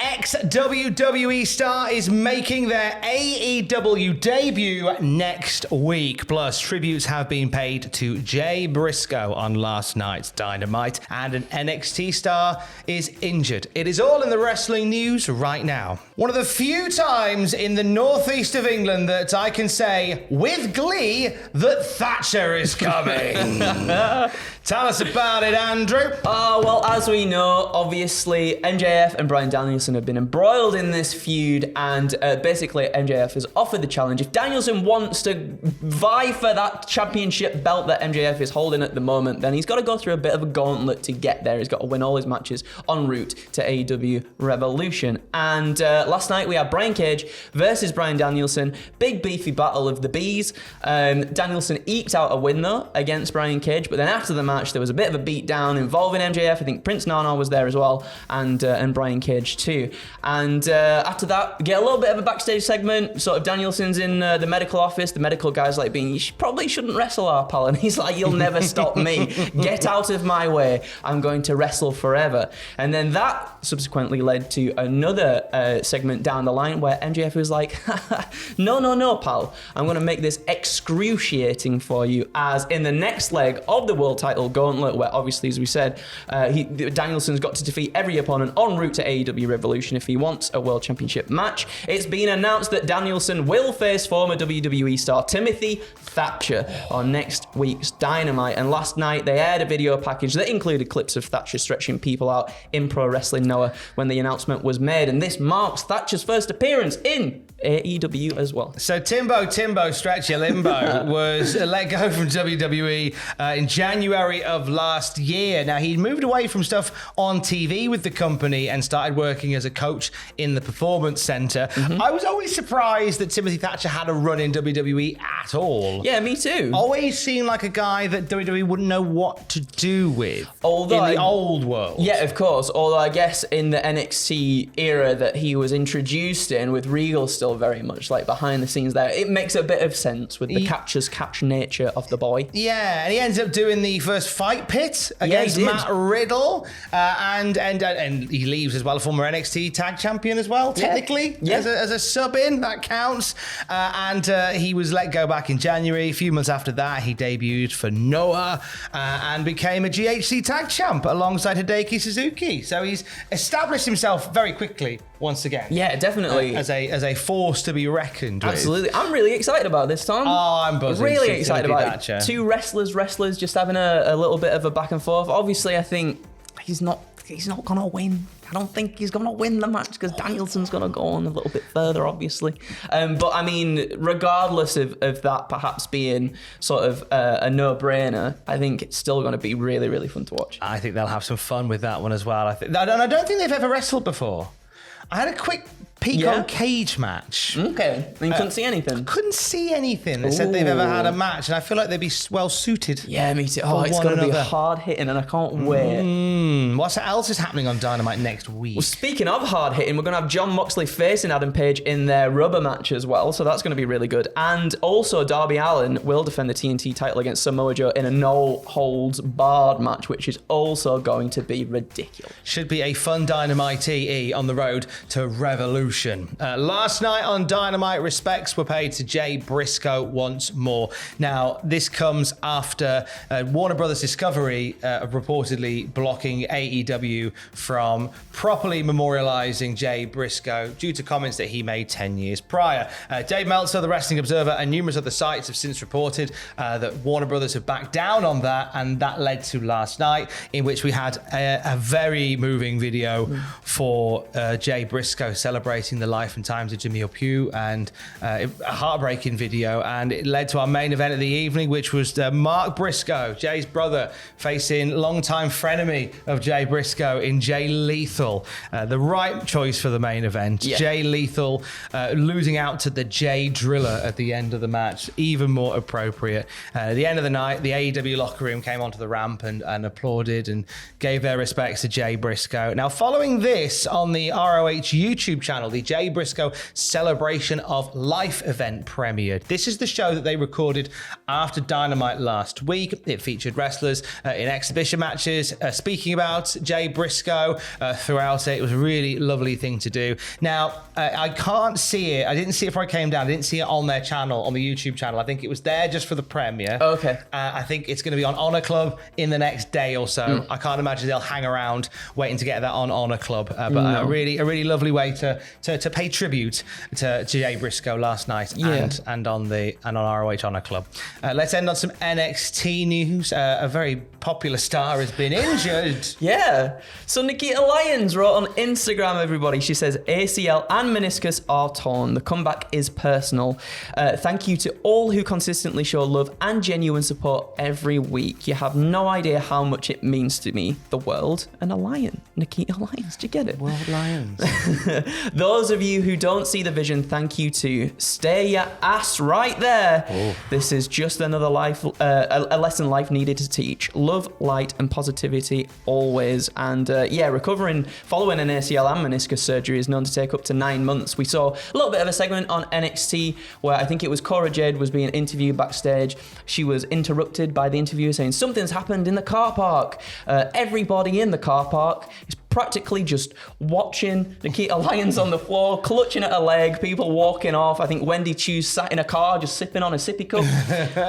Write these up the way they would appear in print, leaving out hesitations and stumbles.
Ex-WWE Star is making their AEW debut next week. Plus, tributes have been paid to Jay Briscoe on last night's Dynamite, and an NXT star is injured. It is all in the wrestling news right now. One of the few times in the northeast of England that I can say with glee that Thatcher is coming. Tell us about it, Andrew. Well, as we know, obviously, MJF and Bryan Danielson have been embroiled in this feud, and basically MJF has offered the challenge. If Danielson wants to vie for that championship belt that MJF is holding at the moment, then he's got to go through a bit of a gauntlet to get there. He's got to win all his matches en route to AEW Revolution. And last night we had Brian Cage versus Bryan Danielson. Big beefy battle of the bees. Danielson eked out a win though against Brian Cage, but then after the match there was a bit of a beat down involving MJF. I think Prince Nana was there as well, and Brian Cage too. And after that, we get a little bit of a backstage segment. Sort of Danielson's in the medical office. The medical guy's like, you probably shouldn't wrestle, our pal. And he's like, you'll never stop me. Get out of my way. I'm going to wrestle forever. And then that subsequently led to another segment down the line where MJF was like, no, pal. I'm going to make this excruciating for you, as in the next leg of the world title gauntlet, where obviously, as we said, Danielson's got to defeat every opponent en route to AEW Revolution if he wants a world championship match. It's been announced that Danielson will face former WWE star Timothy Thatcher on next week's Dynamite. And last night they aired a video package that included clips of Thatcher stretching people out in Pro Wrestling Noah when the announcement was made. And this marks Thatcher's first appearance in AEW as well. So Timbo Stretch Your Limbo was let go from WWE in January of last year. Now, he'd moved away from stuff on TV with the company and started working as a coach in the Performance Center. I was always surprised that Timothy Thatcher had a run in WWE at all. Yeah, me too. Always seemed like a guy that WWE wouldn't know what to do with in the old world. Yeah, of course. Although I guess in the NXT era that he was introduced in, with Regal still very much like behind the scenes there, it makes a bit of sense with the catch nature of the boy. Yeah, and he ends up doing the first Fight Pit against Matt Riddle, and he leaves as well, a former NXT Tag Champion as well, technically, as a sub-in, that counts. And he was let go back in January. A few months after that, he debuted for Noah and became a GHC Tag Champ alongside Hideki Suzuki. So he's established himself very quickly once again. Yeah, definitely. As a force to be reckoned with. Absolutely. I'm really excited about this, Tom. Oh, I'm buzzing. Really excited about it. Two wrestlers just having a little bit of a back and forth. Obviously, I think he's not going to win. I don't think he's going to win the match because Danielson's going to go on a little bit further, obviously. But I mean, regardless of that perhaps being sort of a no-brainer, I think it's still going to be really, really fun to watch. I think they'll have some fun with that one as well. I don't think they've ever wrestled before. I had a quick peek on Cage Match. Okay. And you couldn't see anything? Couldn't see anything that said they've ever had a match, and I feel like they'd be well suited. Yeah, me too. Oh, it's going to be hard hitting, and I can't wait. What else is happening on Dynamite next week? Well, speaking of hard hitting, we're going to have Jon Moxley facing Adam Page in their rubber match as well, so that's going to be really good. And also, Darby Allin will defend the TNT title against Samoa Joe in a no-holds-barred match, which is also going to be ridiculous. Should be a fun Dynamite on the road to Revolution. Last night on Dynamite, respects were paid to Jay Briscoe once more. Now, this comes after Warner Brothers Discovery reportedly blocking AEW from properly memorializing Jay Briscoe due to comments that he made 10 years prior. Dave Meltzer, the Wrestling Observer, and numerous other sites have since reported that Warner Brothers have backed down on that, and that led to last night, in which we had a very moving video for Jay Briscoe celebrating the life and times of Jimmy Pugh, and a heartbreaking video, and it led to our main event of the evening, which was Mark Briscoe, Jay's brother, facing longtime frenemy of Jay Briscoe in Jay Lethal. The right choice for the main event. Jay Lethal losing out to the Jay Driller at the end of the match, even more appropriate. At the end of the night, the AEW locker room came onto the ramp and applauded and gave their respects to Jay Briscoe. Now, following this on the ROH ROH YouTube channel, the Jay Briscoe Celebration of Life event premiered. This is the show that they recorded after Dynamite last week. It featured wrestlers in exhibition matches, speaking about Jay Briscoe throughout it. It was a really lovely thing to do. Now, I can't see it. I didn't see it before I came down. I didn't see it on their channel, on the YouTube channel. I think it was there just for the premiere. Okay. I think it's going to be on Honor Club in the next day or so. I can't imagine they'll hang around waiting to get that on Honor Club. But a really lovely way to pay tribute to Jay Briscoe last night and on ROH Honor Club. Let's end on some NXT news. A very popular star has been injured. Yeah. So Nikita Lyons wrote on Instagram, everybody. She says ACL and meniscus are torn. The comeback is personal. Thank you to all who consistently show love and genuine support every week. You have no idea how much it means to me. The world and a lion. Nikita Lyons. Do you get it? World Lions. Those of you who don't see the vision, thank you too. Stay your ass right there. Oh. This is just another a lesson life needed to teach. Love, light, and positivity always. And recovering following an ACL and meniscus surgery is known to take up to 9 months. We saw a little bit of a segment on NXT where I think it was Cora Jade was being interviewed backstage. She was interrupted by the interviewer saying something's happened in the car park. Everybody in the car park is practically just watching Nikita Lyons on the floor, clutching at her leg, people walking off. I think Wendy Chu sat in a car just sipping on a sippy cup,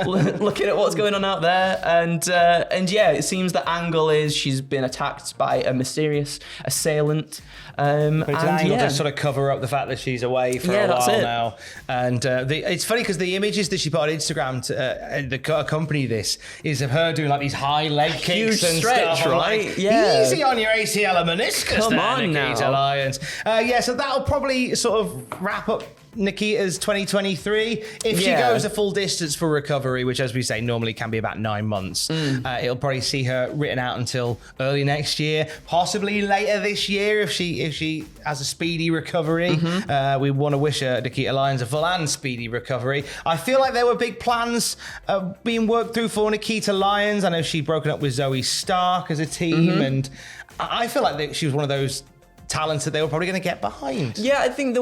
looking at what's going on out there. And it seems the angle is she's been attacked by a mysterious assailant. But it's an angle to sort of cover up the fact that she's away for a while now. And it's funny because the images that she put on Instagram to accompany this is of her doing like these high leg kicks huge and stretch, stuff. right? Like, easy on your ACL and meniscus. Come there, on Nikita now. Lyons. So that'll probably sort of wrap up Nikita's 2023. If she goes a full distance for recovery, which as we say normally can be about 9 months, it'll probably see her written out until early next year, possibly later this year if she has a speedy recovery. We want to wish Nikita Lyons a full and speedy recovery. I feel like there were big plans being worked through for Nikita Lyons. I know she'd broken up with Zoe Stark as a team, and I feel like she was one of those talents that they were probably going to get behind. Yeah, I think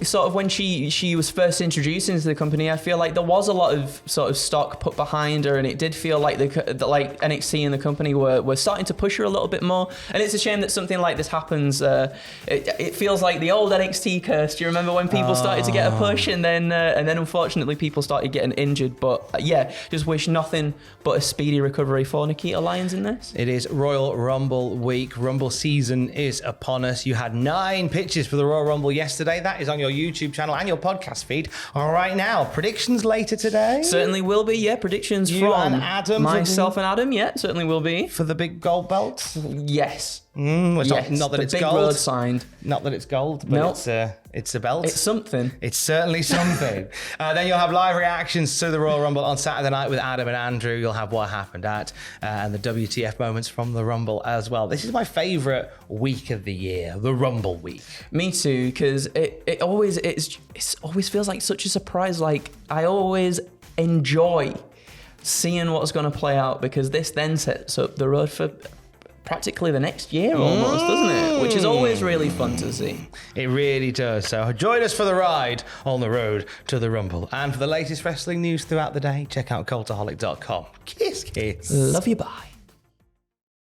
sort of when she was first introduced into the company, I feel like there was a lot of sort of stock put behind her, and it did feel like like NXT and the company were starting to push her a little bit more. And it's a shame that something like this happens. It feels like the old NXT curse. Do you remember when people started to get a push, and then unfortunately people started getting injured? But just wish nothing but a speedy recovery for Nikita Lyons in this. It is Royal Rumble week. Rumble season is upon us. You had 9 pitches for the Royal Rumble yesterday. That is on your YouTube channel and your podcast feed right now. Predictions later today? Certainly will be, yeah. Predictions you from and Adam. Myself and Adam, yeah, certainly will be. For the big gold belt? Yes. Yes, not that it's big gold. word signed. Not that it's gold, but it's a belt. It's something. It's certainly something. Then you'll have live reactions to the Royal Rumble on Saturday night with Adam and Andrew. You'll have what happened at and the WTF moments from the Rumble as well. This is my favourite week of the year, the Rumble week. Me too, because it always feels like such a surprise. Like I always enjoy seeing what's going to play out, because this then sets up the road for practically the next year almost, doesn't it? Which is always really fun to see. It really does. So join us for the ride on the road to the Rumble. And for the latest wrestling news throughout the day, check out cultaholic.com. Kiss, kiss. Love you, bye.